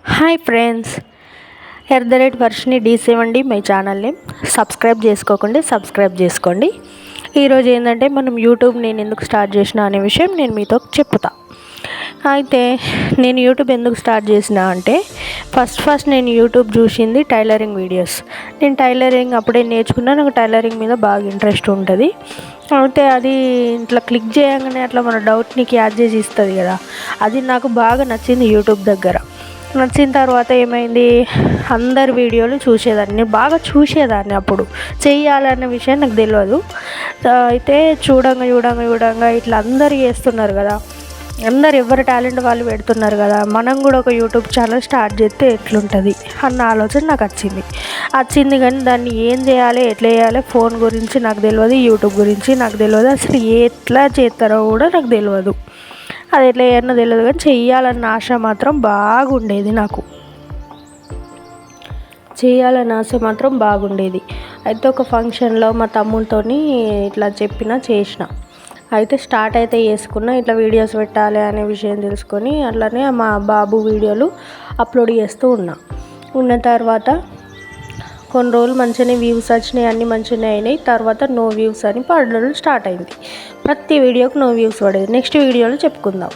Hi friends, at the rate Varshini D7 my ఛానల్ని subscribe చేసుకోండి. ఈరోజు ఏంటంటే మనం యూట్యూబ్ నేను ఎందుకు స్టార్ట్ చేసిన అనే విషయం నేను మీతో చెప్తా. అయితే నేను యూట్యూబ్ ఎందుకు స్టార్ట్ చేసిన అంటే ఫస్ట్ నేను యూట్యూబ్ చూసింది టైలరింగ్ వీడియోస్. నేను టైలరింగ్ అప్పుడే నేర్చుకున్నా. నాకు టైలరింగ్ మీద బాగా ఇంట్రెస్ట్ ఉంటుంది. అయితే అది ఇట్లా క్లిక్ చేయగానే అట్లా మన డౌట్ని క్యాచ్ చేసి ఇస్తుంది కదా, అది నాకు బాగా నచ్చింది. యూట్యూబ్ దగ్గర నచ్చిన తర్వాత ఏమైంది, అందరి వీడియోలు చూసేదాన్ని. నేను బాగా చూసేదాన్ని. అప్పుడు చెయ్యాలన్న విషయం నాకు తెలియదు. అయితే చూడంగా ఇట్లా అందరు చేస్తున్నారు కదా, అందరు ఎవరి టాలెంట్ వాళ్ళు పెడుతున్నారు కదా, మనం కూడా ఒక యూట్యూబ్ ఛానల్ స్టార్ట్ చేస్తే ఎట్లుంటుంది అన్న ఆలోచన నాకు వచ్చింది. కానీ దాన్ని ఏం చేయాలి, ఎట్లా చేయాలి, ఫోన్ గురించి నాకు తెలియదు, యూట్యూబ్ గురించి నాకు తెలియదు, అసలు ఎట్లా చేస్తారో కూడా నాకు తెలియదు. అది ఎట్లా చేయనో తెలియదు, కానీ చెయ్యాలన్న ఆశ మాత్రం బాగుండేది. అయితే ఒక ఫంక్షన్లో మా తమ్ముడితో ఇట్లా చేసిన. అయితే స్టార్ట్ అయితే చేసుకున్నా, ఇట్లా వీడియోస్ పెట్టాలి అనే విషయం తెలుసుకొని అట్లనే మా బాబు వీడియోలు అప్లోడ్ చేస్తూ ఉన్న తర్వాత కొన్ని రోజులు మంచిగానే వ్యూస్ వచ్చినాయి, అన్నీ మంచిగానే అయినాయి. తర్వాత నో వ్యూస్ అని పడడం స్టార్ట్ అయింది. ప్రతి వీడియోకి నో వ్యూస్ పడేది. నెక్స్ట్ వీడియోలో చెప్పుకుందాం.